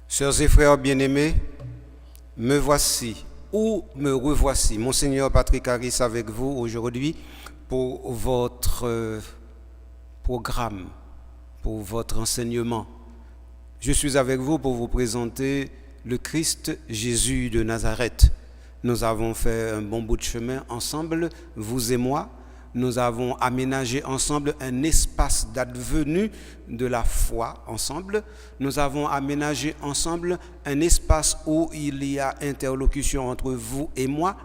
Sœurs et frères bien-aimés, me voici ou me revoici. Monseigneur Patrick Harris avec vous aujourd'hui pour votre programme, pour votre enseignement. Je suis avec vous pour vous présenter le Christ Jésus de Nazareth. Nous avons fait un bon bout de chemin ensemble, vous et moi. Nous avons aménagé ensemble un espace d'advenue de la foi ensemble. Nous avons aménagé ensemble un espace où il y a interlocution entre vous et moi.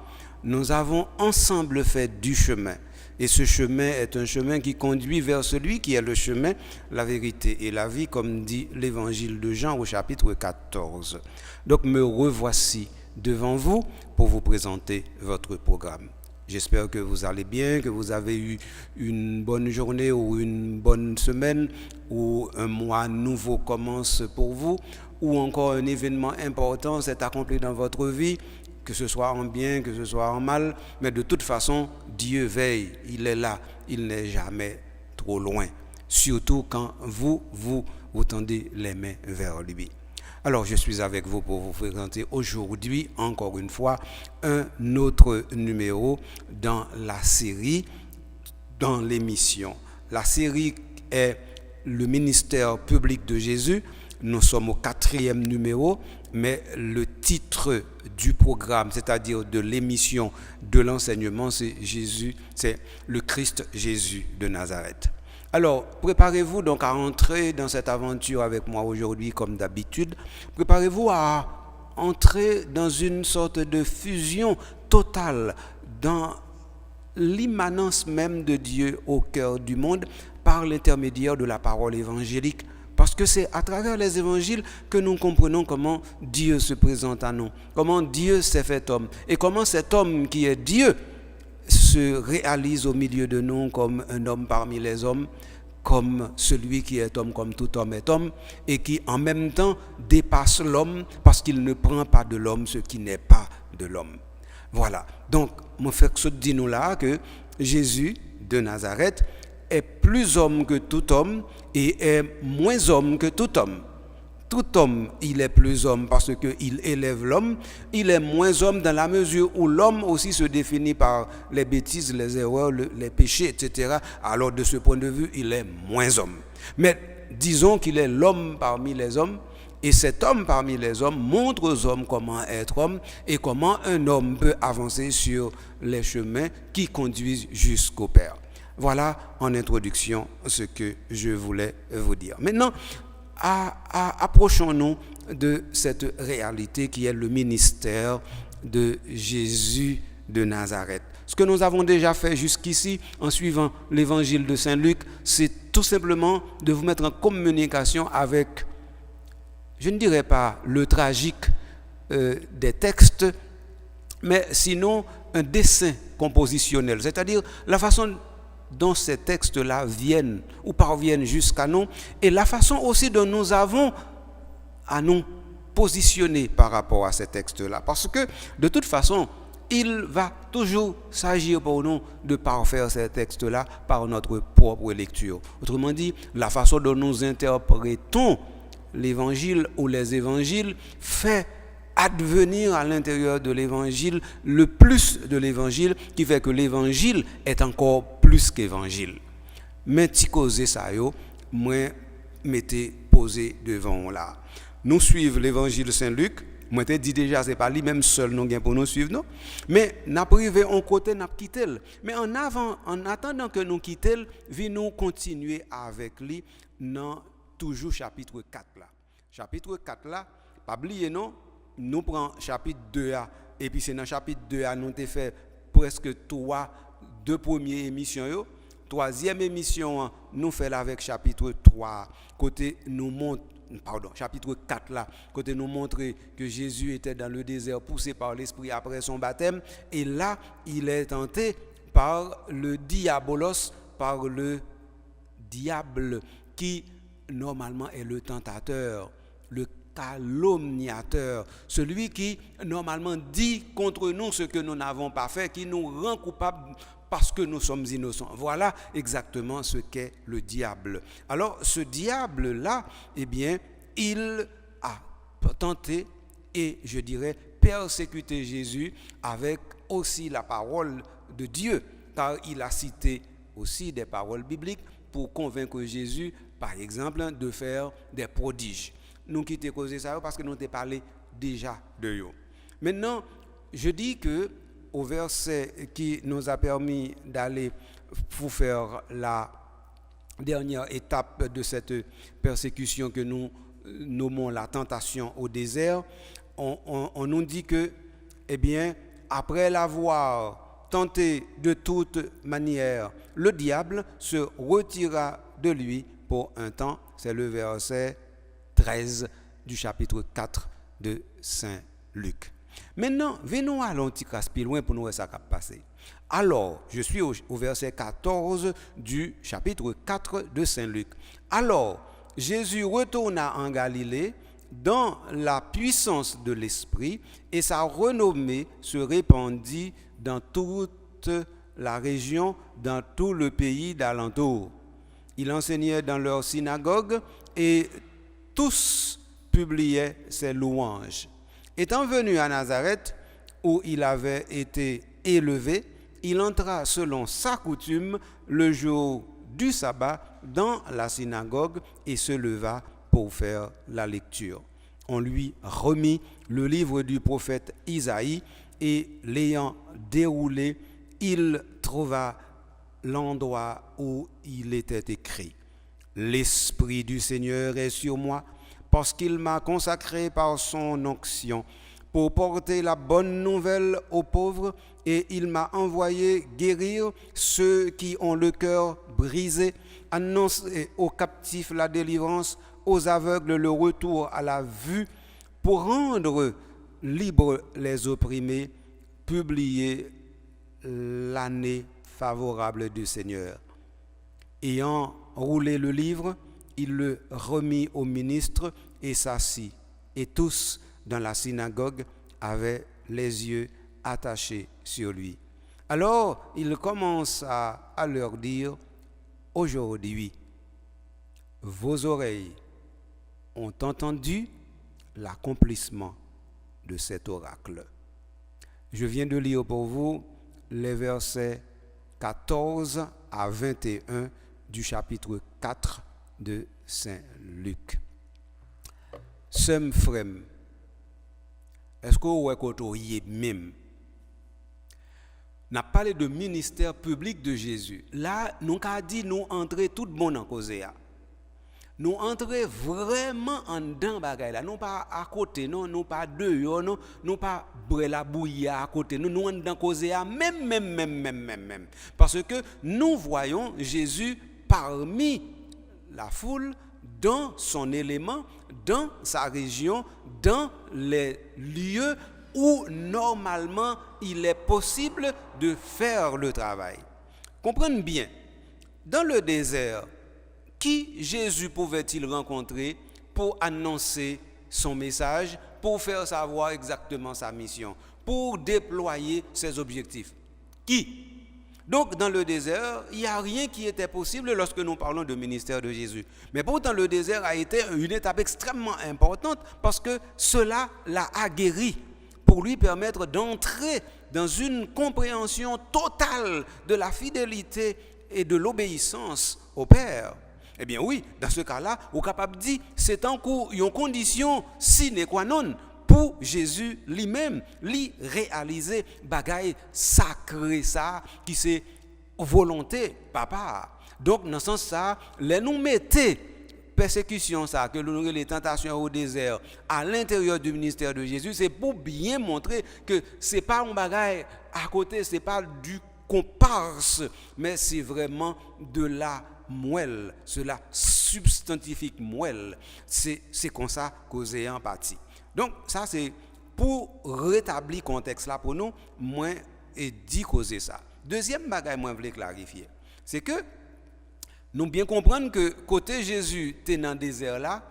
Nous avons ensemble fait du chemin. Et ce chemin est un chemin qui conduit vers celui qui est le chemin, la vérité et la vie, comme dit l'évangile de Jean au chapitre 14. Donc me revoici devant vous pour vous présenter votre programme. J'espère que vous allez bien, que vous avez eu une bonne journée ou une bonne semaine, ou un mois nouveau commence pour vous, ou encore un événement important s'est accompli dans votre vie, que ce soit en bien, que ce soit en mal, mais de toute façon, Dieu veille, il est là, il n'est jamais trop loin, surtout quand vous tendez les mains vers lui. Alors, je suis avec vous pour vous présenter aujourd'hui, encore une fois, un autre numéro dans la série, dans l'émission. La série est le ministère public de Jésus. Nous sommes au 4e numéro, mais le titre du programme, c'est-à-dire de l'émission, de l'enseignement, c'est Jésus, c'est le Christ Jésus de Nazareth. Alors, préparez-vous donc à entrer dans cette aventure avec moi aujourd'hui comme d'habitude. Préparez-vous à entrer dans une sorte de fusion totale dans l'immanence même de Dieu au cœur du monde par l'intermédiaire de la parole évangélique. Parce que c'est à travers les évangiles que nous comprenons comment Dieu se présente à nous, comment Dieu s'est fait homme et comment cet homme qui est Dieu se réalise au milieu de nous comme un homme parmi les hommes, comme celui qui est homme comme tout homme est homme, et qui en même temps dépasse l'homme parce qu'il ne prend pas de l'homme ce qui n'est pas de l'homme. Voilà. Donc, mon frère dit nous là que Jésus de Nazareth est plus homme que tout homme et est moins homme que tout homme. Tout homme, il est plus homme parce qu'il élève l'homme. Il est moins homme dans la mesure où l'homme aussi se définit par les bêtises, les erreurs, les péchés, etc. Alors de ce point de vue, il est moins homme. Mais disons qu'il est l'homme parmi les hommes. Et cet homme parmi les hommes montre aux hommes comment être homme et comment un homme peut avancer sur les chemins qui conduisent jusqu'au Père. Voilà en introduction ce que je voulais vous dire. Maintenant, approchons-nous de cette réalité qui est le ministère de Jésus de Nazareth. Ce que nous avons déjà fait jusqu'ici en suivant l'évangile de Saint Luc, c'est tout simplement de vous mettre en communication avec, je ne dirais pas le tragique des textes, mais sinon un dessin compositionnel, c'est-à-dire la façon dont ces textes-là viennent ou parviennent jusqu'à nous et la façon aussi dont nous avons à nous positionner par rapport à ces textes-là. Parce que de toute façon, il va toujours s'agir pour nous de parfaire ces textes-là par notre propre lecture. Autrement dit, la façon dont nous interprétons l'évangile ou les évangiles fait advenir à l'intérieur de l'évangile le plus de l'évangile qui fait que l'évangile est encore plus qu'évangile. Mais ti cause ça yo, moi mettez posé devant là. Nous suivons l'évangile de Saint Luc. Moi te dit déjà c'est pas lui même seul nous gain pour nous suivre non. Mais n'a privé on côté n'a quitté. Mais en attendant que nous quittel, vi nous continuer avec lui dans toujours chapitre 4 là. Chapitre 4 là, pas oublier non. Nous prenons chapitre 2A et puis c'est dans chapitre 2A nous avons fait presque deux premières émissions yo. Troisième émission nous fait avec chapitre 3 côté nous montre chapitre 4 là côté nous montrer que Jésus était dans le désert poussé par l'esprit après son baptême et là il est tenté par le diabolos, par le diable qui normalement est le tentateur, le calomniateur, celui qui normalement dit contre nous ce que nous n'avons pas fait, qui nous rend coupables parce que nous sommes innocents. Voilà exactement ce qu'est le diable. Alors ce diable-là, eh bien, il a tenter et, je dirais, persécuter Jésus avec aussi la parole de Dieu, car il a cité aussi des paroles bibliques pour convaincre Jésus, par exemple, de faire des prodiges. Nous qui t'ai causé ça parce que nous t'ai parlé déjà de eux. Maintenant, je dis que au verset qui nous a permis d'aller pour faire la dernière étape de cette persécution que nous nommons la tentation au désert, on nous dit que, eh bien, après l'avoir tenté de toute manière, le diable se retira de lui pour un temps. C'est le verset 13 du chapitre 4 de Saint Luc. Maintenant, venons à l'anticrasse plus loin pour nous voir ça qui a passé. Alors, je suis au verset 14 du chapitre 4 de Saint Luc. Alors, Jésus retourna en Galilée dans la puissance de l'Esprit et sa renommée se répandit dans toute la région, dans tout le pays d'alentour. Il enseignait dans leur synagogue et tous publiaient ses louanges. Étant venu à Nazareth, où il avait été élevé, il entra selon sa coutume le jour du sabbat dans la synagogue et se leva pour faire la lecture. On lui remit le livre du prophète Isaïe et l'ayant déroulé, il trouva l'endroit où il était écrit « L'Esprit du Seigneur est sur moi, parce qu'il m'a consacré par son onction pour porter la bonne nouvelle aux pauvres, et il m'a envoyé guérir ceux qui ont le cœur brisé, annoncer aux captifs la délivrance, aux aveugles le retour à la vue, pour rendre libres les opprimés, publier l'année favorable du Seigneur. » Ayant roulé le livre, il le remit au ministre et s'assit. Et tous dans la synagogue avaient les yeux attachés sur lui. Alors il commença à leur dire « Aujourd'hui, vos oreilles ont entendu l'accomplissement de cet oracle. » Je viens de lire pour vous les versets 14 à 21 du chapitre 4 de Saint Luc. Sem frem, est-ce que vous avez même? N'a parlé de ministère public de Jésus. Là, nous avons dit nous entrer tout le monde en cause. Nous entrer vraiment en dedans bagay là, non pas à côté, non pas dehors, non, nous pas brûler la bouillie à côté, nous en dedans cause même. Parce que nous voyons Jésus parmi la foule, dans son élément, dans sa région, dans les lieux où normalement il est possible de faire le travail. Comprenez bien, dans le désert, qui Jésus pouvait-il rencontrer pour annoncer son message, pour faire savoir exactement sa mission, pour déployer ses objectifs? Qui? Donc, dans le désert, il n'y a rien qui était possible lorsque nous parlons de ministère de Jésus. Mais pourtant, le désert a été une étape extrêmement importante parce que cela l'a aguerri pour lui permettre d'entrer dans une compréhension totale de la fidélité et de l'obéissance au Père. Eh bien oui, dans ce cas-là, on est capable de dire c'est une condition sine qua non pour Jésus lui-même, lui réaliser bagaille sacré ça qui c'est volonté papa. Donc dans ce sens ça, les nous mettez persécution ça que nous les tentations au désert à l'intérieur du ministère de Jésus, c'est pour bien montrer que c'est pas un bagaille à côté, c'est pas du comparse, mais c'est vraiment de la moelle, cela substantifique moelle. C'est comme ça causé en partie. Donc ça c'est pour rétablir le contexte là pour nous, moi et dit causer ça. Deuxième bagaille moi voulais clarifier, c'est que nous bien comprendre que côté Jésus t'es dans le désert là,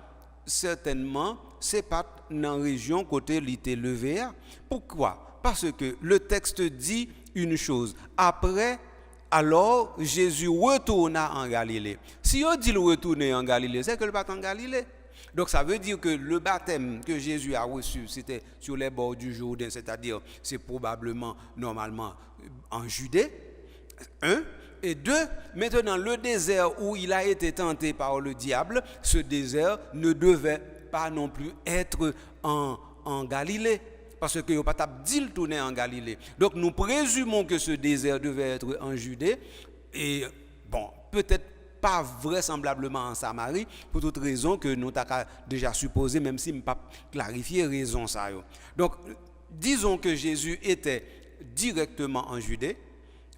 certainement c'est pas dans la région côté il était levé. Pourquoi? Parce que le texte dit une chose. Après, alors Jésus retourna en Galilée. Si on dit le retourner en Galilée, c'est que le pas en Galilée. Donc ça veut dire que le baptême que Jésus a reçu, c'était sur les bords du Jourdain, c'est-à-dire c'est probablement normalement en Judée. Un. Et deux, maintenant le désert où il a été tenté par le diable, ce désert ne devait pas non plus être en Galilée. Parce que il n'y a pas de tourner en Galilée. Donc nous présumons que ce désert devait être en Judée. Et bon, peut-être pas vraisemblablement en Samarie, pour toute raison que nous avons déjà supposé, même si je n'ai pas clarifié raison ça. Donc, disons que Jésus était directement en Judée.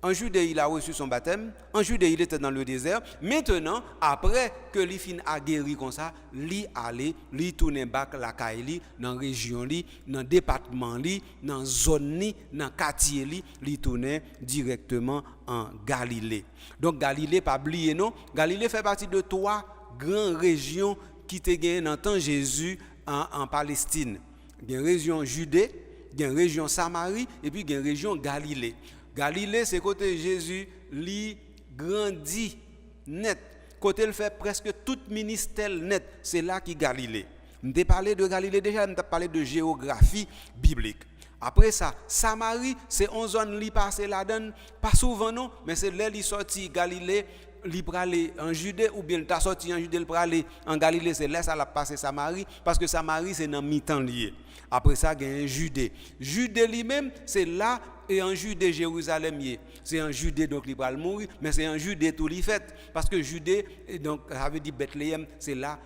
En Judée, il a reçu son baptême. En Judée, il était dans le désert. Maintenant, après que les fin a guéri comme ça, il allait, il tourne back la caille, dans la région, dans le département, dans la zone, dans le quartier, il tourne directement en Galilée. Donc, Galilée, pas oublier, non? Galilée fait partie de 3 grandes régions qui étaient gagnées dans le temps de Jésus en Palestine. Il y a une région Judée, il y a une région Samarie, et puis il y a une région Galilée. Galilée, c'est côté Jésus, lui grandit net. Côté il fait presque tout ministère net. C'est là qui Galilée. Nous avons parlé de Galilée déjà, nous avons parlé de géographie biblique. Après ça, Samarie, c'est une zone qui passe là-dedans, pas souvent non, mais c'est là qu'il sorti Galilée, il peut aller en Judée, ou bien il est sorti en Judée, il peut aller en Galilée, c'est là ça l'a passé Samarie, parce que Samarie c'est dans mi-temps lié. Après ça, il y a un Judée. Judée lui-même, c'est là, et en Judée, Jérusalem, c'est en Judée, donc il va mourir, mais c'est en Judée tout l'y fait. Parce que Judée, donc, ça veut dire Bethléem, c'est là,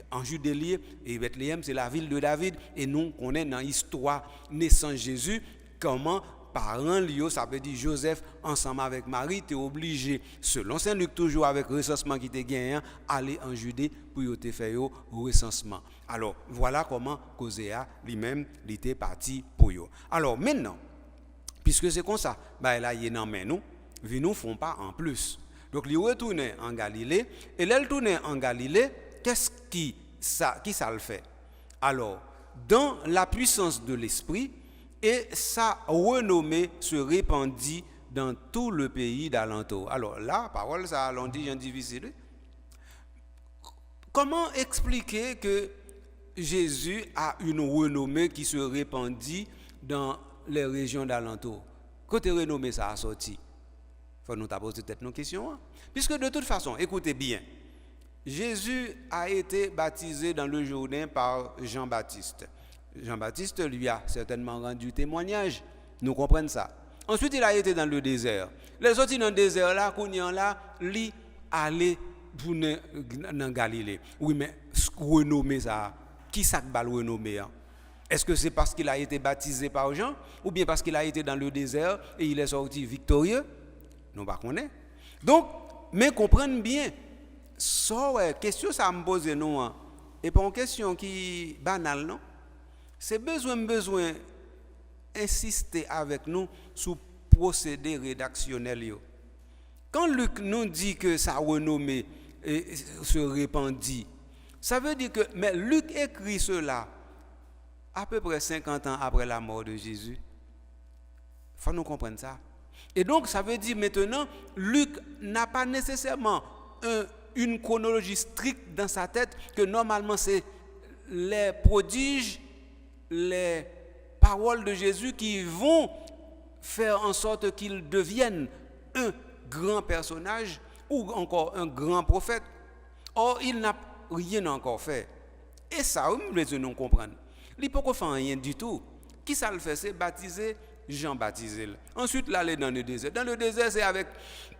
en Judée lié, et Bethléem, c'est la ville de David, et nous, on est dans l'histoire naissance Jésus, comment parents liés, ça veut dire Joseph, ensemble avec Marie, tu es obligé, selon Saint-Luc, toujours avec le recensement qui te gagné, aller en Judée pour te faire le recensement. Alors, voilà comment Cosea lui-même, il était parti pour eux. Alors, maintenant, puisque c'est comme ça, bah là, il est dans nous, ils ne font pas en plus. Donc, il retourne en Galilée, et là, il retourne en Galilée, qu'est-ce qui ça le fait? Alors, dans la puissance de l'esprit, et sa renommée se répandit dans tout le pays d'alentour. Alors là, parole, ça l'on dit, c'est difficile. Comment expliquer que Jésus a une renommée qui se répandit dans les régions d'alentour? Côté renommée, ça a sorti. Il faut nous poser peut-être nos questions. Puisque de toute façon, écoutez bien, Jésus a été baptisé dans le Jourdain par Jean-Baptiste. Jean-Baptiste lui a certainement rendu témoignage. Nous comprenons ça. Ensuite, il a été dans le désert. Les autres dans le désert, là, Kounian là, lui, allé dans Galilée. Oui, mais renommé ça, qui ça va le renommer? Est-ce que c'est parce qu'il a été baptisé par Jean, ou bien parce qu'il a été dans le désert et il est sorti victorieux? Nous ne connaissons pas. Donc, mais comprenez bien, question ça me pose nous, et pas une question qui est banale, non? C'est besoin insister avec nous sur procédé rédactionnel. Quand Luc nous dit que sa renommée se répandit, ça veut dire que, mais Luc écrit cela à peu près 50 ans après la mort de Jésus. Il faut nous comprendre ça. Et donc, ça veut dire maintenant, Luc n'a pas nécessairement une chronologie stricte dans sa tête, que normalement c'est les prodiges, les paroles de Jésus qui vont faire en sorte qu'il devienne un grand personnage ou encore un grand prophète. Or, il n'a rien encore fait. Et ça, nous devons comprendre. Il ne peut pas faire rien du tout. Qui ça le fait? C'est baptiser, Jean baptisé. Ensuite, l'aller dans le désert. Dans le désert, c'est avec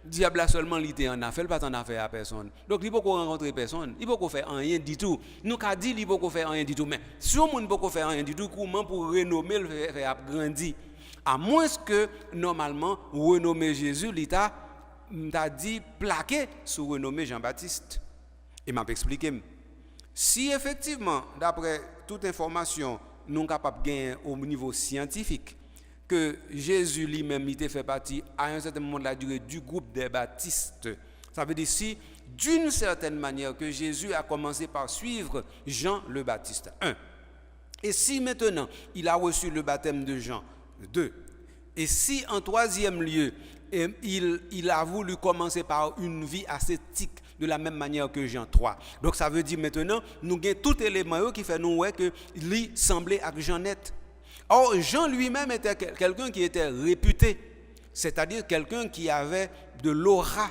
diable seulement l'ité en affaire, pas en affaire à personne. Donc, il ne peut pas rencontrer personne. Il ne peut pas faire rien du tout. Nous, avons dit qu'il ne peut pas faire rien du tout. Mais si on ne peut pas faire rien du tout, comment pour renommer le faire grandir? À moins que, normalement, renommer Jésus, l'État t'a dit plaqué sur renommer Jean-Baptiste. Et m'a expliqué. Si effectivement, d'après toute information, nous sommes capables de gagner au niveau scientifique, que Jésus lui-même était fait partie à un certain moment de la durée du groupe des baptistes. Ça veut dire si, d'une certaine manière, que Jésus a commencé par suivre Jean le Baptiste. 1. Et si maintenant, il a reçu le baptême de Jean. 2. Et si, en troisième lieu, il a voulu commencer par une vie ascétique de la même manière que Jean 3. Donc ça veut dire maintenant, nous avons tout élément qui fait nous que lui semblait à Jean net. Or, Jean lui-même était quelqu'un qui était réputé, c'est-à-dire quelqu'un qui avait de l'aura.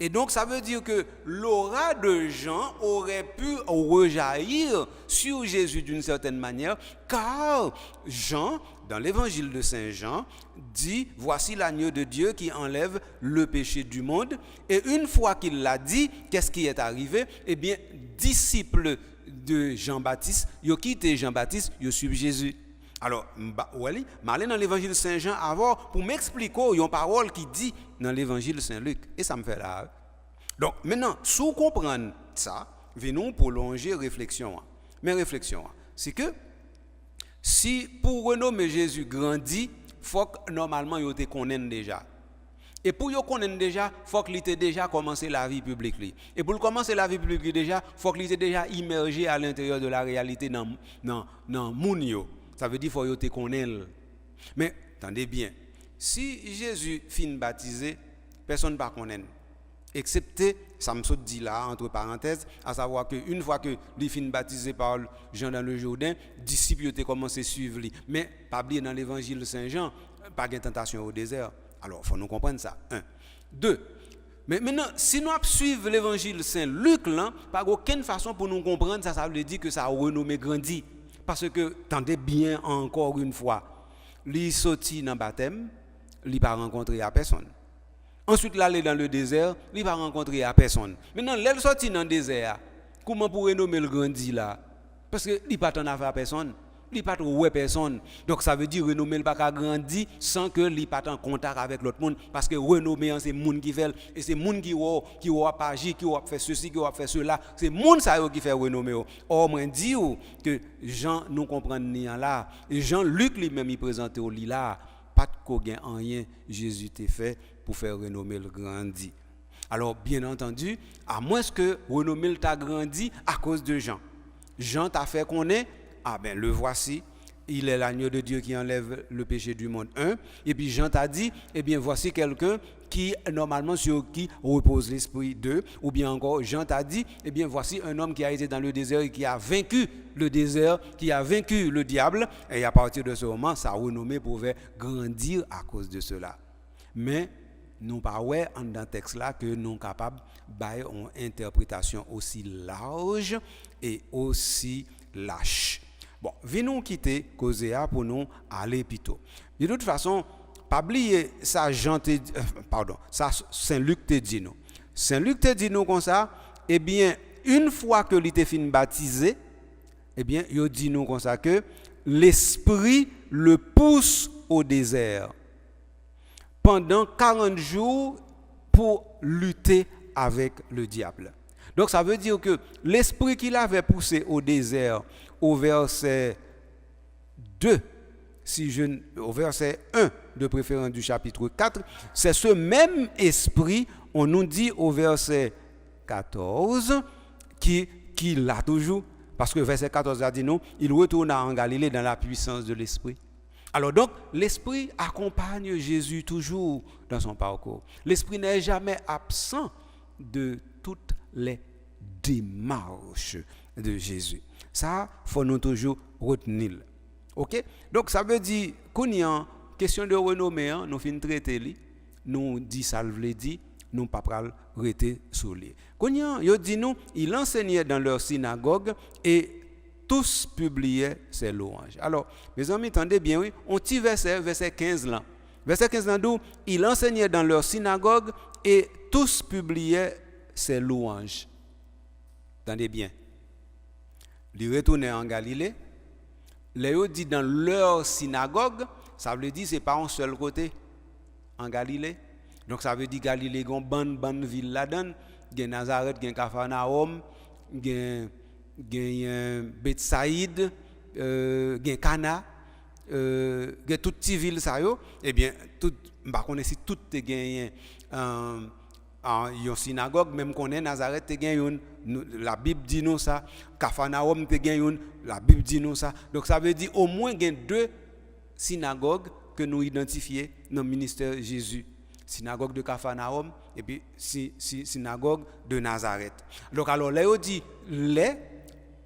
Et donc, ça veut dire que l'aura de Jean aurait pu rejaillir sur Jésus d'une certaine manière, car Jean, dans l'évangile de Saint Jean, dit « Voici l'agneau de Dieu qui enlève le péché du monde ». Et une fois qu'il l'a dit, qu'est-ce qui est arrivé? Eh bien, disciples de Jean-Baptiste, ils ont quitté Jean-Baptiste, ils ont suivi Jésus. Alors, je aller dans l'évangile de Saint Jean avant pour m'expliquer une parole qui dit dans l'évangile de Saint Luc. Et ça me fait là. Donc, maintenant, si vous comprenez ça, venons prolonger réflexion. Mais réflexion, c'est que si pour renommer Jésus grandit, il faut que normalement, il te connaisse déjà. Et pour vous connaître déjà, il faut qu'il ait déjà commencé la vie publique. Et pour commencer la vie publique déjà, il faut qu'il ait déjà immergé à l'intérieur de la réalité dans Mounio. Ça veut dire qu'il faut te connaître. Mais, attendez bien, si Jésus finit baptisé, personne ne va connaître. Excepté, ça me saute dit là, entre parenthèses, à savoir qu'une fois que les finit baptisé par Jean dans le Jourdain, les disciples ont commencé à suivre lui. Mais, pas oublier dans l'évangile de Saint Jean, pas de tentation au désert. Alors, il faut nous comprendre ça. 1. 2. Mais maintenant, si nous suivons l'évangile de Saint Luc, là, pas aucune façon pour nous comprendre, ça veut dire que ça a renommé grandi. Parce que, tendez bien encore une fois, il sorti dans le baptême, il n'a pas rencontré à personne. Ensuite, il allait dans le désert, il n'a pas rencontré à personne. Maintenant, il sorti dans le désert, comment pour renommer le grandi là? Parce qu'il n'a pas en affaire à personne. Il n'a pas trouvé personne. Donc ça veut dire renommer le pas grandi sans que il pas en contact avec l'autre monde. Parce que renommer c'est le monde qui fait. Et c'est le monde qui va pas agir, qui va faire ceci, qui va faire cela. C'est le monde qui fait renommer. Or, moi dis que Jean nous comprend là. Et Jean-Luc lui-même il présente au lit là. Pas de cogain en rien Jésus t'a fait pour faire renommer le grandi. Alors bien entendu, à moins que renommer le t'a grandi à cause de Jean. Jean t'a fait connaître. Ah ben le voici, il est l'agneau de Dieu qui enlève le péché du monde. 1. Et puis Jean t'a dit, eh bien voici quelqu'un qui normalement sur qui repose l'esprit. 2. Ou bien encore Jean t'a dit, eh bien voici un homme qui a été dans le désert et qui a vaincu le désert, qui a vaincu le diable. Et à partir de ce moment, sa renommée pouvait grandir à cause de cela. Mais nous pas ouais dans texte là que nous sommes capables d'avoir une interprétation aussi large et aussi lâche. Bon, venons quitter Causéa pour nous aller plutôt. De toute façon, pas oublier ça ça Saint-Luc te dit nous. Saint-Luc te dit nous comme ça, eh bien, une fois que il était fini baptisé, eh bien, il dit nous comme ça que l'esprit le pousse au désert pendant 40 jours pour lutter avec le diable. Donc ça veut dire que l'esprit qu'il avait poussé au désert au verset 2, au verset 1 de préférence du chapitre 4, c'est ce même esprit, on nous dit au verset 14, qui l'a toujours, parce que verset 14 a dit non, il retourna en Galilée dans la puissance de l'esprit. Alors donc, l'esprit accompagne Jésus toujours dans son parcours. L'esprit n'est jamais absent de toutes les démarches de Jésus. Ça, il faut nous toujours retenir. OK? Donc, ça veut dire qu'on y a question de renommée, nous finissons traiter, nous dit ça veut dire, nous pas pral rester sur lui. Qu'on y a, dit nous, il enseignait dans leur synagogue et tous publiaient ses louanges. Alors, mes amis, attendez bien, oui, on tire verset 15 là. Verset 15 là, d'où il enseignait dans leur synagogue et tous publiaient ses louanges. Attendez bien. Ils retournaient en Galilée. Les dit dans leur synagogue, ça veut dire c'est pas un seul côté en Galilée. Donc ça veut dire Galilée, il y a une bonne ville là-dedans. Il y a Nazareth, il y a Capharnaüm, il y a Bethsaïde, il y a Cana, il y a toutes ces villes ça yo. Eh bien, tout, bah on si toutes gagné en synagogue, même qu'on est Nazareth te gagne la Bible dit nous ça, Capharnaüm te gagne la Bible dit nous ça. Donc ça veut dire au moins il y a 2 synagogues que nous identifions dans le ministère de Jésus. synagogue de Capharnaüm et puis synagogue de Nazareth. Donc alors là on dit les,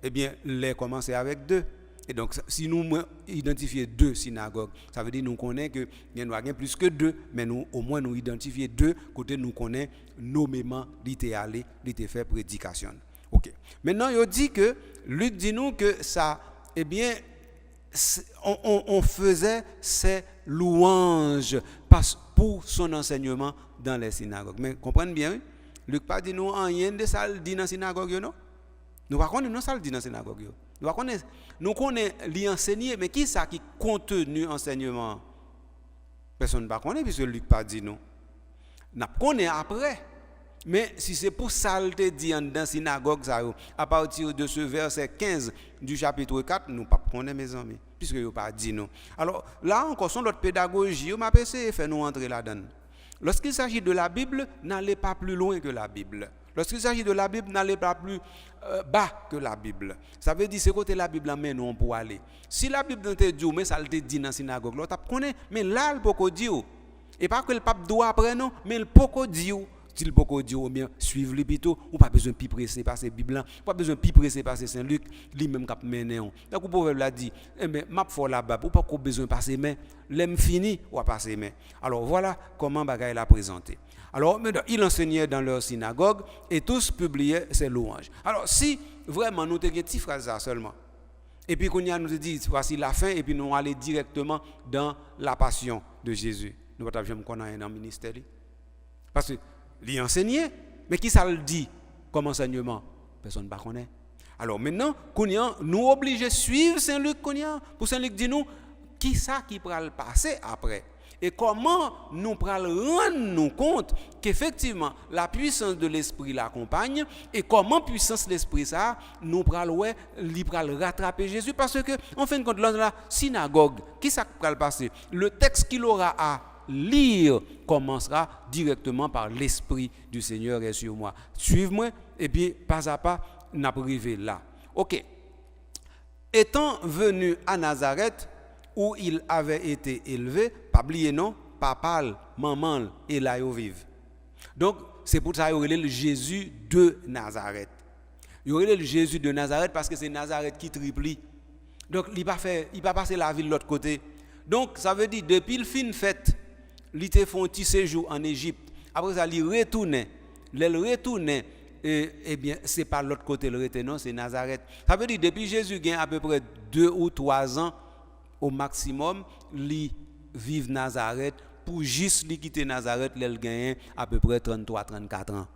eh bien les commencer avec 2. Et donc si nous identifions 2 synagogues, ça veut dire nous connaissons que il y a plus que 2, mais nous au moins nous identifions 2 côté nous connaissons nommément l'été allé, l'été fait prédication. OK. Maintenant il dit que Luc dit nous que ça, eh bien on faisait ces louanges pour son enseignement dans les synagogues. Mais comprenez bien, Luc pas dit nous rien de ça dit dans la synagogue non. Nous pas connaître non ça dit dans la synagogue. Nous connaissons l'enseigner, mais qui ça qui contenu enseignement? Personne ne va connaître puisque Luc pas dit non. Nous connaissons après. Mais si c'est pour ça le dit dans la synagogue, à partir de ce verset 15 du chapitre 4, nous ne connaissons pas mes amis, puisque il n'a pas dit non. Alors là encore, son notre pédagogie, on m'a essayé de faire nous entrer là-dedans. Lorsqu'il s'agit de la Bible, n'allez pas plus loin que la Bible. Lorsqu'il s'agit de la Bible, n'allez pas plus bas que la Bible. Ça veut dire c'est côté la Bible mais nous pour aller. Si la Bible te dit mais ça le dit dans la synagogue, là tu connais, mais là le poko dit et pas que le pape doit après non, mais le poko dit s'il poko dit ou bien suivre les plutôt ou pas besoin de presser par ces Bible, pas besoin de presser par ces Saint-Luc, lui-même cap mener on. Donc le proverbe l'a dit, mais m'a fort là-bas, ou pas besoin passer main, l'aime fini ou à passer main. Alors voilà comment bagaille l'a présenté. Alors, il enseignait dans leur synagogue et tous publiaient ses louanges. Alors, si vraiment nous avons une petite phrase seulement, et puis qu'on nous dit voici la fin, et puis nous allons directement dans la passion de Jésus. Nous ne pouvons jamais connaître dans le ministère. Parce que il enseignait, mais qui ça le dit comme enseignement? Personne ne connaît. Alors maintenant, nous obligés de suivre Saint-Luc. Pour Saint-Luc dit nous, qui ça qui pourra le passer après? Et comment nous pourrons rendre nous compte qu'effectivement la puissance de l'esprit l'accompagne et comment puissance de l'esprit ça nous pourrons rattraper Jésus parce que en fin de compte dans la synagogue qui ça va le passer le texte qu'il aura à lire commencera directement par l'esprit du Seigneur est sur moi. Suivez-moi et puis pas à pas n'a arrivé là. OK. Étant venu à Nazareth où il avait été élevé, pas oublier non, papa, maman et là ils vivent. Donc c'est pour ça qu'il y a le Jésus de Nazareth. Il y a le Jésus de Nazareth parce que c'est Nazareth qui triplie. Donc il pas passer la ville de l'autre côté. Donc ça veut dire depuis le fin fête, il te fait un petit séjour en Égypte. Après ça il retourne. Il retourne eh bien c'est pas l'autre côté le retourne non, c'est Nazareth. Ça veut dire depuis Jésus gagne à peu près 2 ou 3 ans au maximum, li vive Nazareth pour juste li quitter Nazareth, il gagne à peu près 33-34 ans.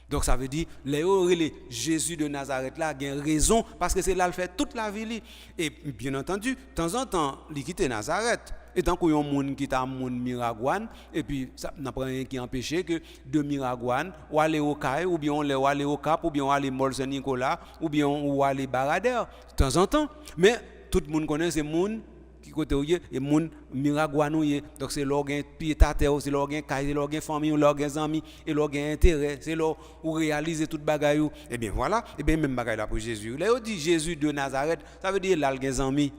Donc ça veut dire les Jésus de Nazareth là a raison parce que c'est là le fait toute la vie et bien entendu, de temps en temps, il quitte Nazareth. Et tant qu'il y a un monde qui est un monde Miragouane et puis ça n'a pas rien qui empêche que de Miragouane ou aller au Caille ou bien on aller au Cap ou bien on aller Mol Saint-Nicolas ou bien on aller Baradère de temps en temps. Mais tout le monde connaît ces monde qui côté et moun Miragouanou donc c'est l'organe pied à terre c'est l'organe caille c'est l'organe famille l'organe amis et l'organe intérêt c'est là où réaliser toute bagaille et bien voilà et bien même bagaille là pour Jésus là on dit Jésus de Nazareth ça veut dire l'organe amis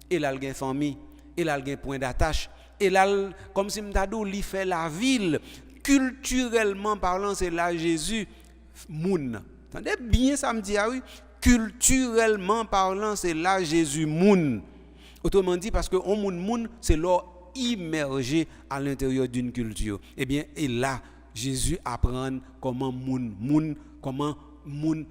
et l'organe famille et l'organe point d'attache et là comme si m'tadou li fait la ville culturellement parlant c'est là Jésus moun entendez bien ça me dit ah oui culturellement parlant c'est là Jésus moun. Autrement dit, parce que moun c'est l'or immergé à l'intérieur d'une culture. Eh bien, et là, Jésus apprend comment comment moun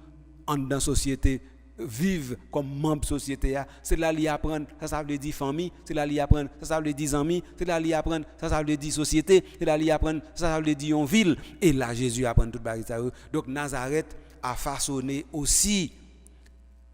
en dans la société vivent comme membre de la société. C'est là qu'il apprend, ça veut dire famille, c'est là qu'il apprend, ça veut dire amis, c'est là qu'il apprend, ça veut dire société, c'est là qu'il apprend, ça veut dire une ville. Et là, Jésus apprend tout ça. Donc, Nazareth a façonné aussi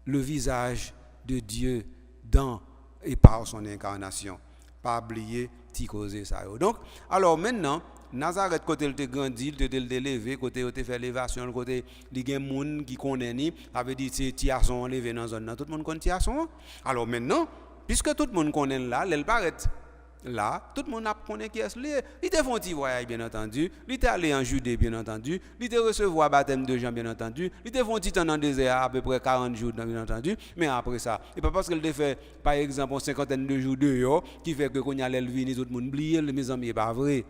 le visage de Dieu dans et par son incarnation. Pas oublier ti causer ça. Donc, alors maintenant, Nazareth côté il te grandi, il te élevé, côté il te fait élévation, côté il y a des gens qui connaissent, ça veut dire c'est tiarson élevé dans zone, tout le monde connaît tiarson. Alors maintenant, puisque tout le monde connaît là, il paraît là, tout le monde connaît qui est là. Il te fait un petit voyage bien entendu, il est allé en Judée bien entendu, il te recevoir baptême de Jean bien entendu, il te fait un petit temps dans le désert à peu près 40 jours bien entendu, mais après ça, et pas parce qu'il te fait par exemple une cinquantaine de jours dehors qui fait que quand il y a l'elvini tout le monde oublie, mes amis, c'est pas vrai.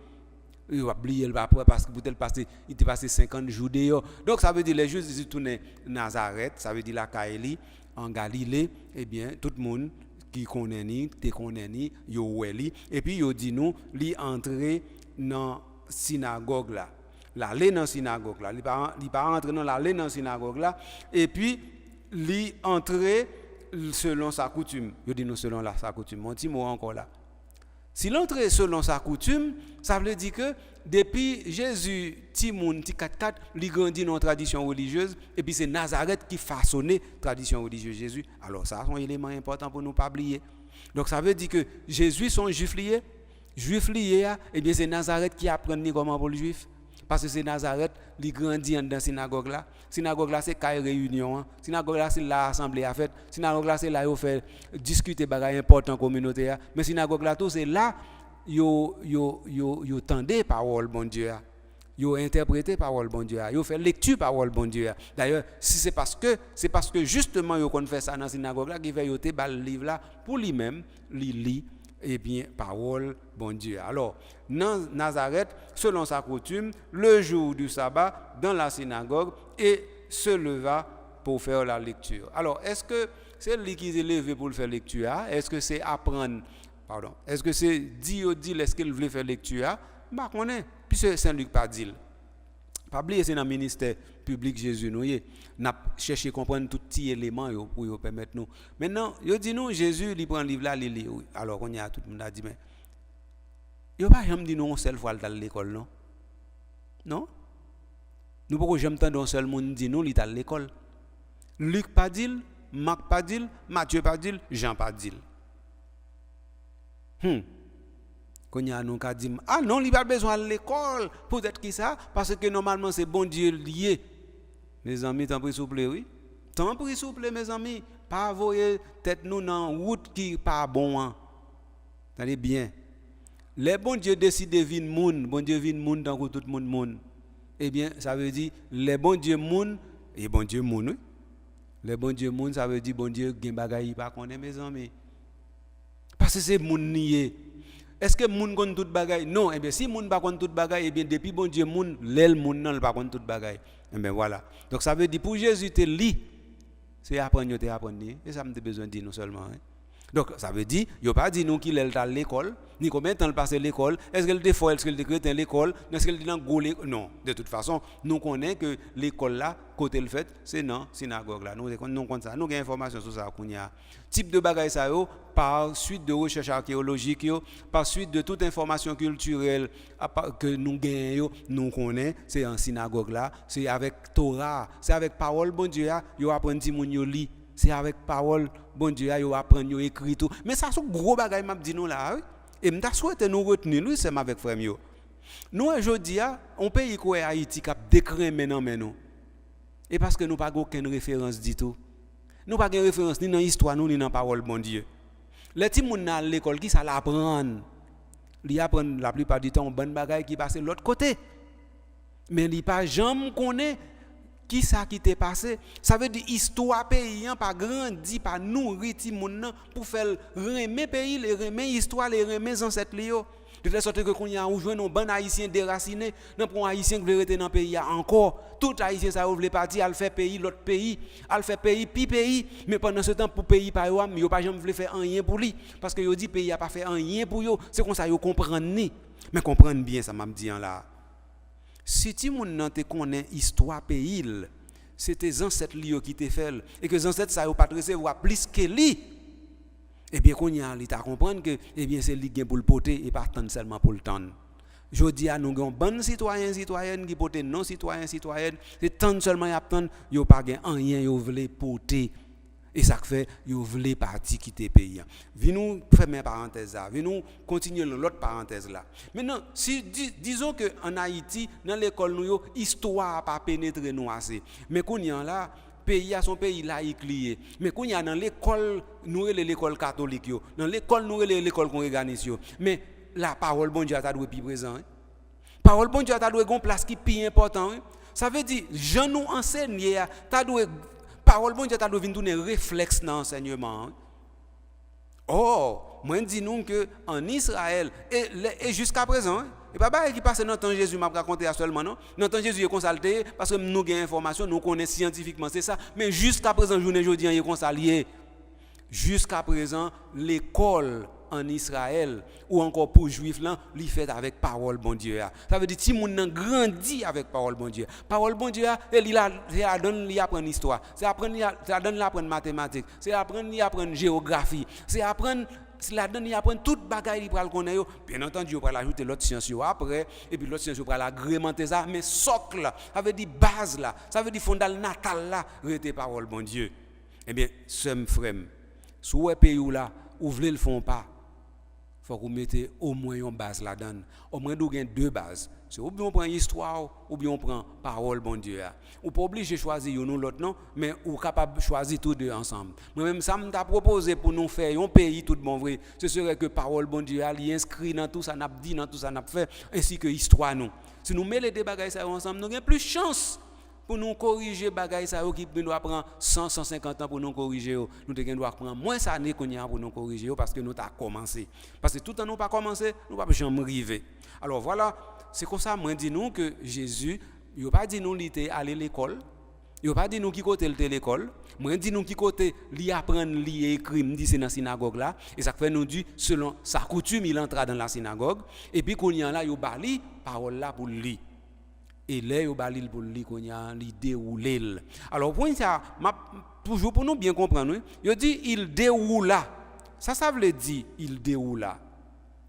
Il a oublié après parce que il était passé 50 jours dehors. Donc ça veut dire les Juifs ils tournaient Nazareth, ça veut dire la Kaeli en Galilée, eh bien tout le monde qui connaît ni, te connaît ni, yo weli et puis yo dit nous li entrer dans synagogue là. L'aller dans synagogue là, il pas entrer dans l'aller dans synagogue là et puis li entrer selon sa coutume. Yo dit nous selon sa coutume. Mon petit mot encore là. Si l'entrée selon sa coutume, ça veut dire que depuis Jésus, Timoun, T4, il grandit dans la tradition religieuse, et puis c'est Nazareth qui façonnait la tradition religieuse de Jésus. Alors ça, c'est un élément important pour ne pas oublier. Donc ça veut dire que Jésus sont juifs liés, et bien c'est Nazareth qui apprend comment pour le juif. Parce que c'est Nazareth, il grandit dans la synagogue là. Synagogue là, c'est une réunion. Synagogue là, c'est l'assemblée à fait. Synagogue là, c'est là où on fait discuter des choses importantes communautaires. Mais synagogue là, tout c'est là yo tendez parole bon Dieu. Yo interprété parole bon Dieu. Yo fait lecture parole bon Dieu. D'ailleurs, si c'est parce que justement yo qu'on fait ça dans la synagogue là qui fait yo te bal livre là pour lui-même, li lit eh bien, parole, bon Dieu. Alors, dans Nazareth, selon sa coutume, le jour du sabbat, dans la synagogue, et se leva pour faire la lecture. Alors, est-ce que c'est lui qui s'est levé pour faire lecture? Est-ce que c'est apprendre? Pardon. Est-ce que c'est dire est-ce qu'il voulait faire lecture? Bah, on est. Puis c'est Saint-Luc pas dit. Pas oublier c'est dans le ministère public Jésus nous n'a cherché comprendre tout petit élément pour permettre nous. Maintenant, yo dit nous Jésus il prend livre là il lit. Alors on y a tout le monde a dit mais yo pas jamais dit nous une seule fois dans l'école non. Non? Nous pas jamais entendre un seul monde dit nous il est à l'école. Luc pas dit, Marc pas dit, Matthieu pas dit, Jean pas dit. Qu'on y a nous qui dit ah non il pas besoin de l'école peut-être qui ça parce que normalement c'est bon Dieu lié. Mes amis t'en prie s'il vous plaît oui t'en prie s'il vous plaît mes amis pas voyer tête nous dans route qui pas bon hein. Attendez bien les bon Dieu décide de vinn monde bon Dieu vinn monde dans tout le monde eh bien ça veut dire les bon Dieu monde et bon Dieu monde oui les bon Dieu monde ça veut dire bon Dieu gen bagaille pas connaît mes amis parce que c'est monde nié. Est-ce que moun connaît toute bagaille? Non, eh bien si moun pas connaît toute bagaille, eh bien depuis bon Dieu moun l'aile moun non pas connaît toute bagaille. Eh bien voilà. Donc ça veut dire pour Jésus te lit, c'est apprendre et ça me besoin de dire non seulement. Hein? Donc ça veut dire, il pas dit nous qu'il est à l'école, ni combien de temps il passe à l'école, est-ce qu'il est fort, est-ce qu'il est chrétien à l'école, est-ce qu'il est dans go non, de toute façon, nous connaissons que l'école là côté le fait, c'est non synagogue là. Nous connaissons ça, nous avons information sur ça type de bagaille ça yo par suite de recherche archéologique yo, par suite de toute information culturelle que nous gagnons, nous connaissons, c'est en synagogue là, c'est avec Torah, c'est avec parole bon Dieu, yo apprendre ti moun yo li. C'est avec parole, bon Dieu, yo apprendre, yo écrit tout. Mais ça, c'est gros bagay m'a dit nous là. Oui? Et m'ta souhaité nous retenir, lui, c'est avec frère yo. Nous, aujourd'hui, on pays qui est Haïti, qui a décret maintenant, nous. Et parce que nous n'avons pas aucune référence du tout. Nous n'avons pas de référence ni dans l'histoire, ni dans la parole, bon Dieu. Les petits gens à l'école, qui ça l'apprend? Ils apprennent la plupart du temps, bon bagay qui passe de l'autre côté. Mais ils pas jamais connaît. Qui ça qui t'est passé? Ça veut dire histoire pays pas grandi, pas nourri ti moun pour faire remer pays, les remer histoire, les remer ancêtres lio. De telle sorte que qu'on y a ou joindre un bon haïtien déraciné, non pour un haïtien qui veut rester dans pays encore. Tout haïtien ça veut partir, al faire pays l'autre pays, al faire pays pi pays, mais pendant ce temps pour pays pa yo, yo pas jamais veut faire rien pour lui parce que yo dit pays a pas fait rien pour yo, c'est comme ça yo comprendre ni. Mais comprendre bien ça m'a dit là. Si tu moun te connaît histoire pays, c'est tes ancêtres qui te fait et que les ancêtres ça yo pas recevoir plus que lui. Eh bien qu'on y a l'état comprendre que eh bien c'est lui qui pour le porter et pas tant seulement pour le tendre. Je dis à nous gon bon citoyen citoyenne qui porter non citoyen citoyenne, c'est tant seulement y attendre yo pas gain rien yo veulent porter. Et ça fait yo voulait partir quitter pays. Vi nous fermer parenthèse là, vi nous continuer l'autre parenthèse là. Maintenant, si disons que en Haïti dans l'école nous histoire pas pénétrer nous assez. Mais qu'on y a là pays a son pays laïque lié. Mais qu'on y a dans l'école nous l'école catholique yo, dans l'école nous l'école congréganiste yo. Mais la parole bon Dieu ta doit plus présent. Parole bon Dieu ta doit gon place qui plus important. Ça veut dire Jean nous enseigner ta doit parole bon Dieu t'a devenu tourner réflexe dans l'enseignement. Oh, moi dis nous que en Israël et jusqu'à présent, et pas qui passe dans le temps Jésus m'a raconté seulement non. Dans le temps Jésus est consulté parce que nous avons information, nous connaissons scientifiquement c'est ça, mais jusqu'à présent journée aujourd'hui il est consulté. Jusqu'à présent l'école en Israël ou encore pour juifs là, li fait avec parole bon Dieu. Ça veut dire si moun nan grandi avec parole bon Dieu. Parole bon Dieu il la donne li apprendre histoire, c'est apprendre ça donne apprendre mathématiques, c'est apprendre géographie, c'est apprendre la donne apprendre toute bagaille li pral connaître. Bien entendu, on pral ajouter l'autre science après et puis l'autre science pral agrémenter ça, mais socle là, ça veut dire base là, ça veut dire fondal natal là, rete parole bon Dieu. Eh bien, sem frère, sous pays ou là, ou vle le font pas. Faut que vous mettez au moins une base là-dedans. Au moins vous avez deux bases. C'est ou bien on prend histoire ou bien on prend parole bon Dieu. Ou pas obligé de choisir un ou l'autre non, mais ou capable de choisir tous deux ensemble. Moi-même ça m'a proposé pour nous faire un pays tout bon vrai. Ce serait que parole bon Dieu est inscrit dans tout ça n'a dit dans tout ça n'a fait ainsi que histoire nous. Si nous mettons les deux bagages ça ensemble, nous avons plus de chance pour nous corriger bagaille ça qui doit prendre 150 ans pour nous corriger, nous doit prendre moins d'années pour nous corriger parce que nous avons commencé. Parce que tout le temps nous pas commencé, nous pas jamais arriver. Alors voilà, c'est comme ça moi dis nous que Jésus, il pas dit nous aller à l'école. Il pas dit nous qui côté l'école. Moi dit nous qui côté li apprendre li écrire, me dit c'est dans la synagogue là et ça fait nous dit selon sa coutume il entra dans la synagogue et puis qu'on y a là il bali parole là pour lui. Et là, il va lire pour lui dérouler. Alors, pour ça, toujours pour nous bien comprendre, il dit il déroule là. Ça veut dire il déroule là.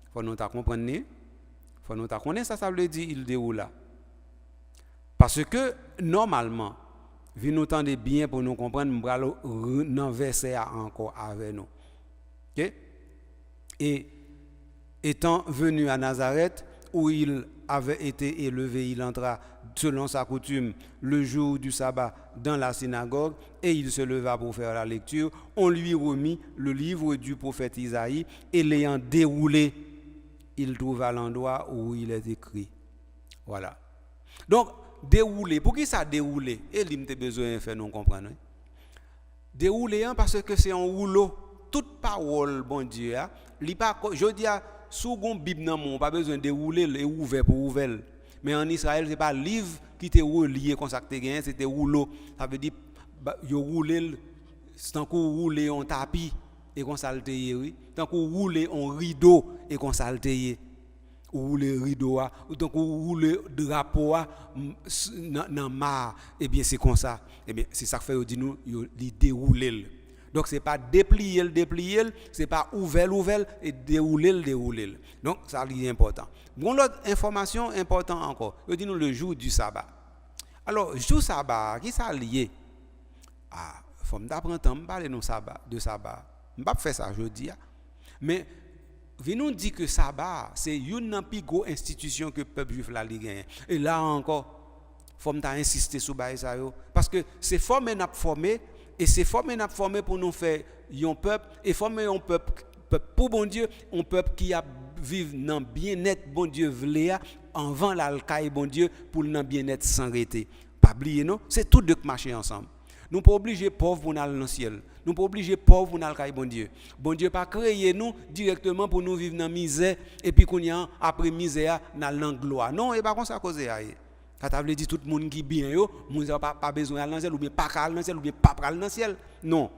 Il faut nous comprendre. Il faut nous connaître ça veut dire il déroule là. Parce que normalement, vous nous entendez bien pour nous comprendre, nous allons dans verset encore avec nous. Okay? Et étant venu à Nazareth, où il avait été élevé, il entra selon sa coutume le jour du sabbat dans la synagogue et il se leva pour faire la lecture. On lui remit le livre du prophète Isaïe et l'ayant déroulé, il trouva l'endroit où il est écrit. Voilà. Donc, dérouler, pour qui ça dérouler? Et il m'a besoin de faire nous comprendre. Dérouler parce que c'est un rouleau. Toute parole, bon Dieu, je dis à sous gon Bible nan mon pas besoin de rouler et ouvert pour ouvert. Mais en Israël c'est pas livre qui était relié comme ça que tu c'était rouleau. Ça veut dire yo rouler tant qu'on rouler en tapis et comme ça le oui. Tant qu'on rouler en rideau et comme ça le ou rouler rideau ou tant qu'on rouler drapeau dans mar et bien c'est comme ça. Et bien c'est ça que fait dit nous li dérouler. Donc, ce n'est pas déplier, ce n'est pas ouvert et dérouler. Donc, ça c'est important. Bon, l'autre information importante encore, je dis nous le jour du sabbat. Alors, le jour du sabbat, qui ça lié? Ah, il faut m'apprendre à parler de sabbat. Je ne vais pas faire ça aujourd'hui. Mais, vous nous dit que sabbat, c'est une plus grosse institution que le peuple juif a gagné. Et là encore, il faut insister sur ça. Parce que c'est formé, n'a formé. Et c'est formé pour nous faire un peuple, et former un peuple pour bon Dieu, un peuple qui a vivre dans bien-être bon Dieu vléa, avant l'alcaï bon Dieu, pour dans bien-être sans arrêter. Pas oublier non, c'est tout deux qui marcher ensemble. Nous pas obligés pauvres pour aller dans le ciel. Nous pas obligés pauvres pour aller bon Dieu. Bon Dieu pas créé nous directement pour nous vivre dans misère et puis qu'on y a après misère dans la gloire. Non, et pas comme ça causer aille. Quand tu dit tout le monde qui bien yo, nous n'a pas besoin d'aller dans le ciel ou bien pas aller dans le ciel ou bien pas aller dans le ciel. Non.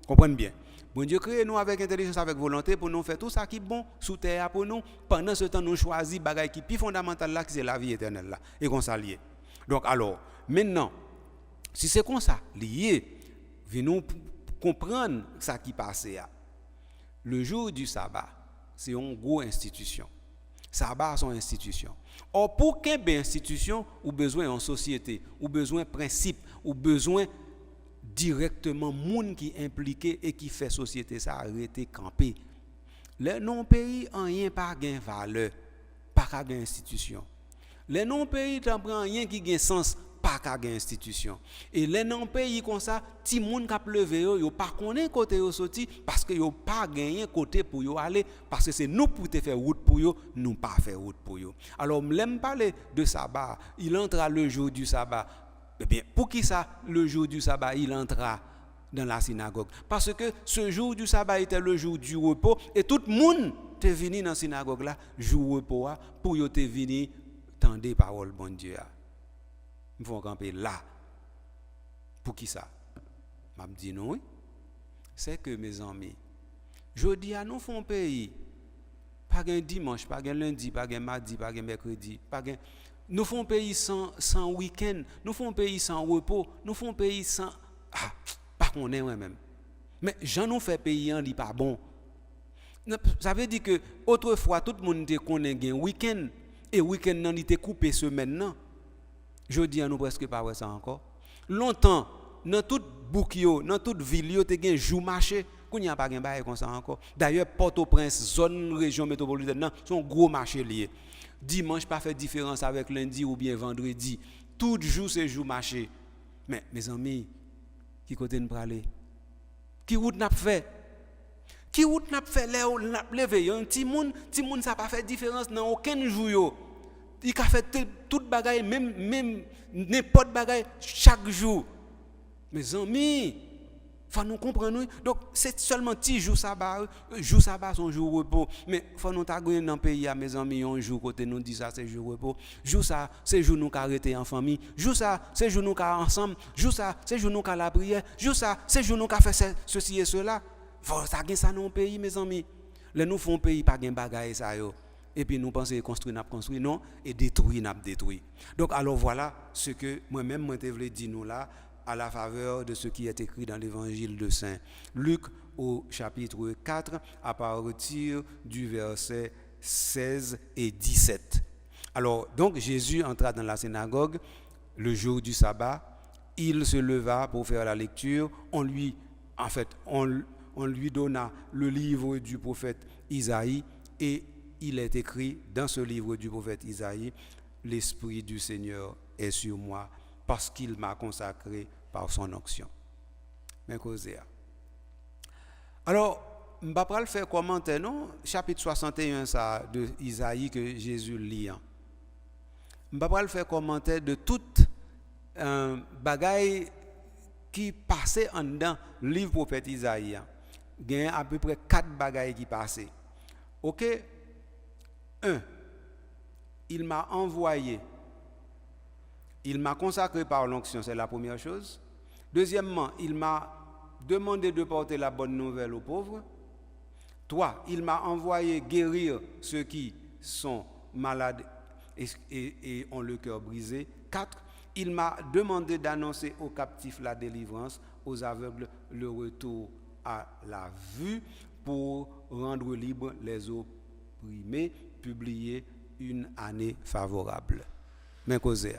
Comprenez bien. Bon Dieu crée nous avec intelligence, avec volonté pour nous faire tout ça qui est bon sous terre pour nous. Pendant ce temps nous choisit bagaille qui plus fondamental là qui c'est la vie éternelle là et qu'on s'allie. Donc alors, maintenant si c'est comme ça lié, venons comprendre ça qui passait là. Le jour du sabbat, c'est une grosse institution. Sabbat son institution. Or pour qu'une institution, ou besoin en société, ou besoin principe, ou besoin directement monde qui impliqué et qui fait société ça arrêter camper. Les non pays en rien pas gain valeur, pas qu'à gain institution. Les non pays t'en prend rien qui gain sens, pas qu'à gain institution. Et les non pays comme ça, ti moun k'ap levé yo pas connaît côté yo sorti parce que yo pas gagné côté pour yo aller parce que c'est nous pour te faire route pour yo, nous pas faire route pour yo. Alors m'aime parler de sabbat, il entra le jour du sabbat. Eh bien, pour qui ça le jour du sabbat il entra dans la synagogue. Parce que ce jour du sabbat était le jour du repos et tout le monde était venu dans la synagogue là, jour repos pour y te venir tendre parole bon Dieu. Il faut camper là. Pour qui ça? M'a dit non. C'est que mes amis, jeudi à nous font pays. Pas un dimanche, pas un lundi, pas un mardi, pas un mercredi, nous font pays sans week-end, nous font pays sans repos, nous font pays sans pas qu'on est moi-même. Mais j'en nous fait pays en dit pas bon. Ça veut dire que autrefois tout le monde était connaît un week-end et week-end nan était coupé semaine nan. Jeudi à nous presque pas ouais ça encore. Longtemps dans toute boukio, dans toute ville yo te gen jour marché. Qu'on n'y a pas de bail comme ça encore. D'ailleurs, Port-au-Prince, zone région métropolitaine, non, sont gros marchés liés. Dimanche pas fait différence avec lundi ou bien vendredi. Tout jour c'est jour marché. Mais mes amis, qui côté nous parler? Qui route n'a fait? Qui route n'a fait là n'a levé un petit monde ça pas fait différence dans aucun jour yo. Il a fait toute bagaille même n'importe bagaille chaque jour. Mes amis, faut nous comprendre. Donc c'est seulement petit jour sabbat son jour repos. Mais faut nous t'agouer dans pays à mes amis un jour côté nous dit ça c'est jour repos. Jour ça c'est jour nous arrêter en famille. Jour ça c'est jour nous ensemble. Jour ça c'est jour nous la prière. Jour ça c'est jour nous faire ceci et cela. Faut ça gain ça dans pays mes amis. Les nous font pays pas gain bagaille ça yo. Et puis nous pensons construire n'a construit non et détruire n'a détruit. Donc alors voilà ce que moi-même moi te voulais dire nous là à la faveur de ce qui est écrit dans l'évangile de Saint Luc au chapitre 4 à partir du verset 16 et 17. Alors donc Jésus entra dans la synagogue le jour du sabbat, il se leva pour faire la lecture, on lui donna le livre du prophète Isaïe et il est écrit dans ce livre du prophète Isaïe, l'Esprit du Seigneur est sur moi parce qu'il m'a consacré par son onction. Alors, je ne vais pas faire commentaire, non? Chapitre 61 ça, de Isaïe que Jésus lit. Je ne vais pas faire commentaire de toute bagaille qui passait en dedans le livre prophète Isaïe. Il y a à peu près 4 bagailles qui passaient. Ok? 1. Il m'a envoyé. Il m'a consacré par l'onction, c'est la première chose. Deuxièmement, il m'a demandé de porter la bonne nouvelle aux pauvres. 3. Il m'a envoyé guérir ceux qui sont malades et ont le cœur brisé. 4. Il m'a demandé d'annoncer aux captifs la délivrance, aux aveugles le retour à la vue, pour rendre libres les opprimés, publier une année favorable. Mais causé.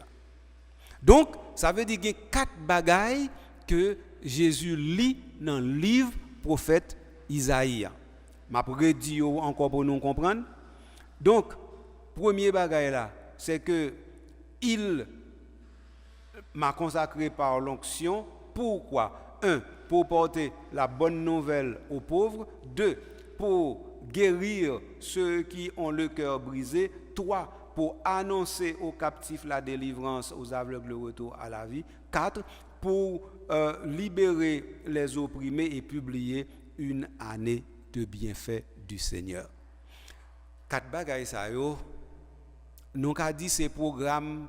Donc, ça veut dire qu'il y a 4 bagailles que Jésus lit dans le livre prophète Isaïe. Je vais redire encore pour nous comprendre. Donc, premier bagaille là, c'est que il m'a consacré par l'onction. Pourquoi? 1. Pour porter la bonne nouvelle aux pauvres. 2. Pour guérir ceux qui ont le cœur brisé. 3. Pour annoncer aux captifs la délivrance, aux aveugles le retour à la vie. 4. Pour libérer les opprimés et publier une année de bienfaits du Seigneur. 4 bagailles ça yo. Nous avons dit c'est programme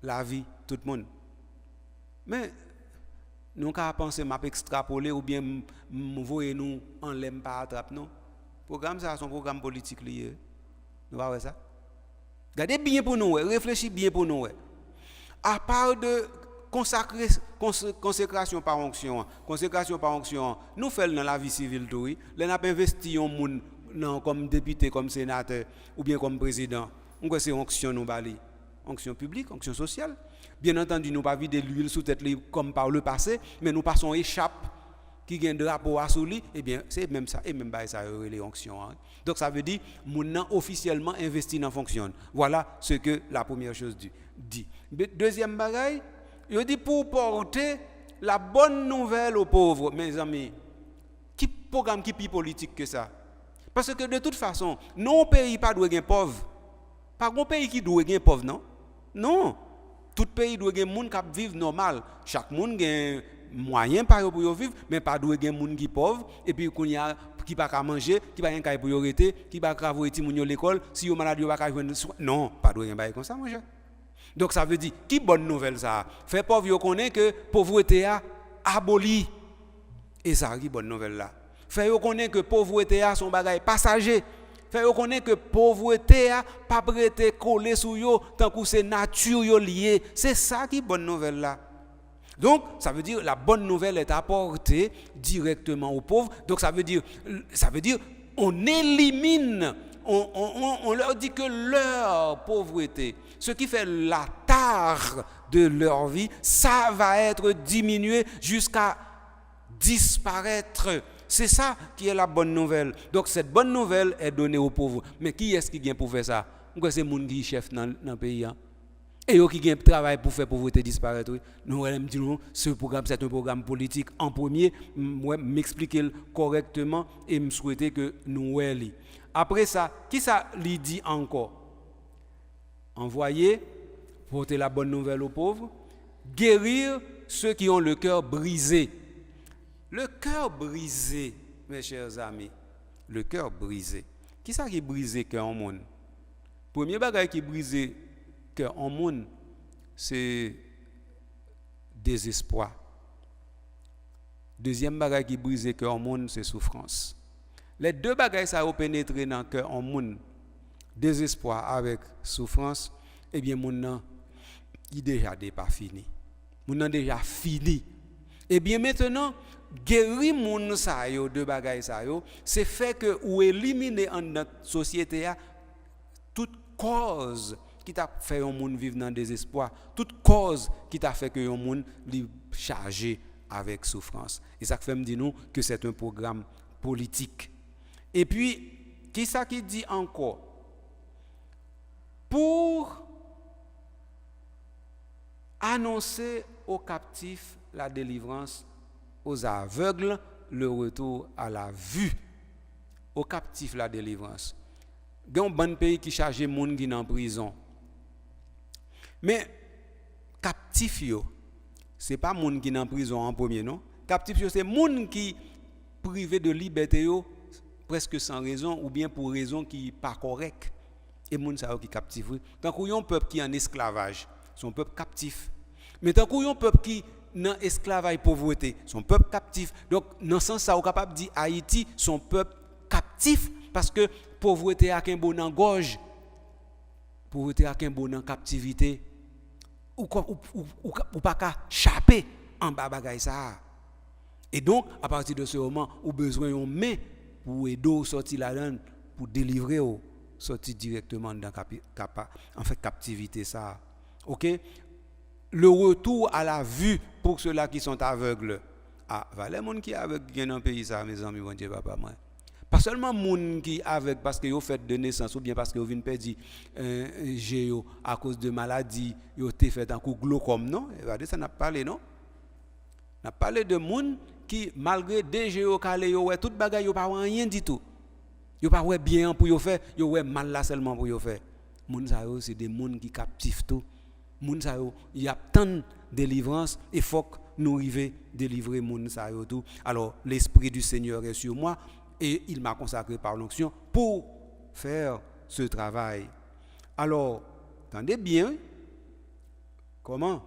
la vie tout le monde. Mais nous avons pensé m'a extrapoler ou bien voyer nous en l'aime pas attrape non. Programme ça son programme politique lié. Nous va voir ça. Regardez bien pour nous, réfléchissez bien pour nous. À part de consécration par onction, nous faisons dans la vie civile tout. Nous avons investi en monde comme député, comme sénateur ou bien comme président. On c'est onction nous bali, onction publique, onction sociale. Bien entendu, nous pas vider l'huile sous tête comme par le passé, mais nous passons échappe qui gagne drapeau à souli, eh bien c'est même ça et même bah ça les onctions. Donc ça veut dire mon officiellement investi dans fonction. Voilà ce que la première chose dit. Deuxième bagaille, il dit pour porter la bonne nouvelle aux pauvres, mes amis. Qui programme qui plus politique que ça? Parce que de toute façon, non pays pas doit être pauvre. Pas un pays qui doit être pauvre, non? Non. Tout pays doit être monde qui vivre normal. Chaque monde gagne moyens pour yo vivre, mais pas doué gen moun qui pauvre et puis qu'on y a qui pas qu'à manger, qui pas rien pour yo rester, qui pas qu'à voyer ti moun yo l'école, si yo malade yo pas qu'à joindre non, pas doué gen bail comme ça mon cher. Donc ça veut dire qui bonne nouvelle ça. Fait pauvre yo connaît que pauvreté a aboli. Et ça qui bonne nouvelle là. Fait yo connaît que pauvreté a son bagage passager. Fait yo connaît que pauvreté a pas prêté coller sous yo tant que c'est nature yo lié. C'est ça qui bonne nouvelle là. Donc ça veut dire la bonne nouvelle est apportée directement aux pauvres. Donc ça veut dire on élimine on leur dit que leur pauvreté, ce qui fait la tare de leur vie, ça va être diminué jusqu'à disparaître. C'est ça qui est la bonne nouvelle. Donc cette bonne nouvelle est donnée aux pauvres. Mais qui est-ce qui vient pour faire ça? C'est les gens qui sont chefs dans le pays. Et eux qui travaillent pour faire pauvreté disparaître. Nous disons ce programme, c'est un programme politique en premier. M'expliquer correctement et me souhaiter que nous voyons. Après ça, qui ça lui dit encore? Envoyer, porter la bonne nouvelle aux pauvres, guérir ceux qui ont le cœur brisé. Le cœur brisé, mes chers amis, le cœur brisé. Qui ça qui brise le cœur en monde? Premier bagage qui brise le cœur en monde, c'est désespoir. Deuxième bagage qui brise le cœur en monde, c'est souffrance. Les deux bagages ça ont pénétré dans le cœur en monde, désespoir avec souffrance, eh bien mon nom il déjà pas fini. Mon nom déjà fini. Eh bien maintenant guérir moun sa yo deux bagages ça yo, c'est fait que ou éliminer en notre société toute cause qui t'a fait un monde vivre dans le désespoir, toute cause qui t'a fait que un monde li chargé avec souffrance. Et ça fait me dire nous que c'est un programme politique. Et puis qui ça qui dit encore? Pour annoncer aux captifs la délivrance, aux aveugles le retour à la vue, aux captifs la délivrance. Il y a un bon pays qui charge les gens qui sont en prison. Mais captifs, ce n'est pas les gens qui sont en prison en premier, non? Captifs, c'est les gens qui privés de liberté presque sans raison ou bien pour raison qui n'est pas correcte. Et les gens qui sont captifs. Tant qu'il y a un peuple qui est en esclavage, c'est un peuple captif. Mais tant qu'il y a un peuple qui dans esclavage pauvreté, son peuple captif. Donc dans ce sens ça on capable dire Haïti son peuple captif parce que pauvreté a qu'un bon en gorge. Pauvreté a qu'un bon en captivité. Ou pas qu'à chaper en bas bagay ça. Et donc à partir de ce moment, ou besoin de main pour aider sortir là-dedans pour délivrer sortir directement dans captivité ça. OK? Le retour à la vue pour ceux-là qui sont aveugles. Ah, les gens qui sont aveugles dans le pays, ça, mes amis, bon Dieu, papa, moi. Pas seulement les gens qui sont aveugles parce qu'ils ont fait de naissance ou bien parce qu'ils ont perdre géo à cause de maladies, ils ont fait un coup glaucome, non? Regardez, ça n'a pas parlé, non? On a parlé de gens qui, malgré des géo calés, ils ont tout bagage, ils n'ont pas rien du tout. Ils n'ont pas bien pour faire, ils ont mal là seulement pour faire. Les gens, c'est des gens qui captivent tout. Il y a tant de délivrance et il faut que nous arrivions à délivrer moun sa yo tout. Alors l'esprit du Seigneur est sur moi et il m'a consacré par l'onction pour faire ce travail. Alors, attendez bien, comment?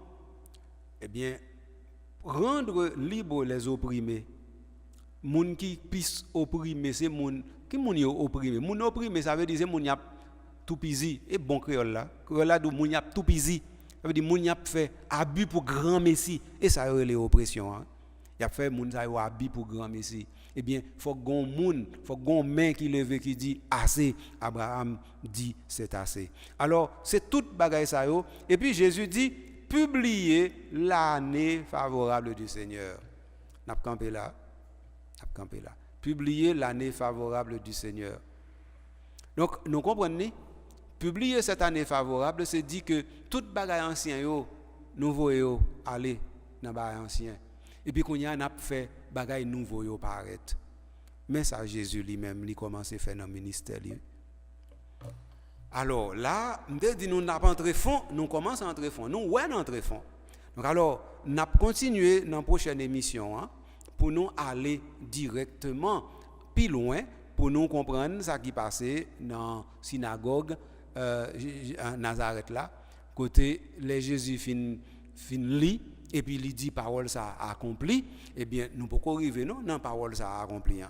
Eh bien, rendre libre les opprimés. Moun qui puisse opprimer, c'est moun qui moun yo opprimé. Moun opprimé, ça veut dire c'est moun y a tout pisi et bon créole là. Créole là d'où moun y a tout pisi. Ça veut dire moun y a fait abus pour grand messie et ça les oppression. Il a fait moun ça abus pour grand messie. Eh bien, faut gon moun, faut gon main qui lève qui dit assez. Abraham dit c'est assez. Alors, c'est toute bagaille ça yo et puis Jésus dit publiez l'année favorable du Seigneur. N'a campé là. Publier l'année favorable du Seigneur. Donc, nous comprenons, publier cette année favorable, c'est dire que toute bagaille ancien, nouveau, aller dans bagaille ancien. Et puis, qu'on y a fait bagaille nouveau, paraître. Mais ça, Jésus lui-même, il commence à faire dans le ministère. Alors là, nous disons, nous n'avons pas entré fond, nous commençons à entrer fond. Nous, ouais, entrer fond. Donc alors, nous allons continuer dans la prochaine émission pour nous aller directement plus loin, pour nous comprendre ce qui passait dans la synagogue à Nazareth là, côté les Jésus fin lit et puis il dit parole ça accompli, eh bien nous pouvons arriver non dans parole ça accompli.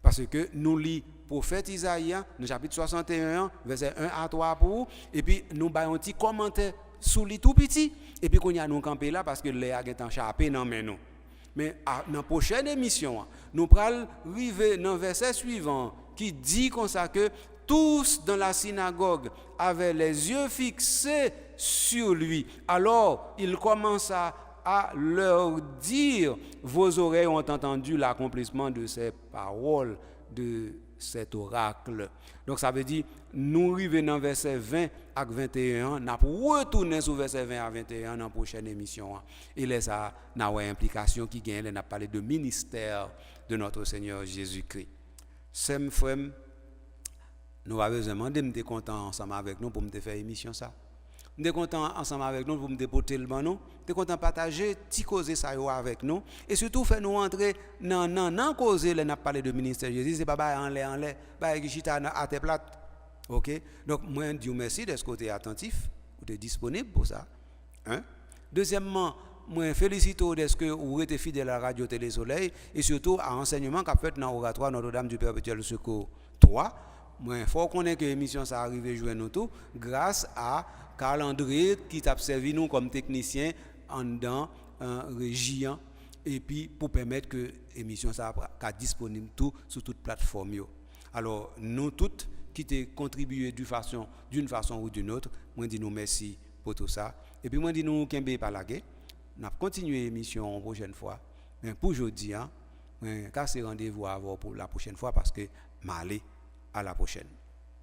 Parce que nous lisons prophète Isaïe, dans chapitre 61, verset 1 à 3 pour, et puis nous avons un petit commentaire sous les tout petit, et puis qu'on y a nous camper là parce que les a été enchappés dans nous. Mais dans la prochaine émission, nous allons arriver dans le verset suivant qui dit comme ça que tous dans la synagogue avaient les yeux fixés sur lui. Alors, il commence à leur dire, vos oreilles ont entendu l'accomplissement de ces paroles, de cet oracle. Donc ça veut dire, nous arrivons dans verset 20 à 21, nous retourner sur verset 20 à 21 dans la prochaine émission. Et là, ça a une implication qui gagne, on a parlé de ministère de notre Seigneur Jésus-Christ. C'est frère, nous avons besoin de me content ensemble avec nous pour me faire émission ça. Nous sommes contents ensemble avec nous pour me déporter le banon. Nous sommes contents de partager, de causer ça avec nous. Et surtout, faire nous entrer dans causer, nous avons parlé de ministère Jésus. Ce n'est pas en l'air, qui chita à tes plates. OK? Donc, moi, je dis merci de ce côté attentif, vous êtes disponible pour ça. Deuxièmement, moi, félicite de ce que vous êtes fidèle à la radio Télé Soleil et surtout à l'enseignement qu'a fait dans l'oratoire Notre-Dame du Perpétuel Secours 3. Moi, il faut qu'on ait que l'émission ça arrive jouer nous tout grâce à Carl-André qui t'a servi nous comme technicien en dedans régie et puis pour permettre que l'émission ça soit disponible tout sur toute plateforme. Alors nous toutes qui t'ai contribué d'une façon ou d'une autre, moi dis nous merci pour tout ça et puis moi dis nous kembe par la guerre. On continuer l'émission prochaine fois. Mais pour aujourd'hui casse rendez-vous à voir pour la prochaine fois parce que m'aller à la prochaine.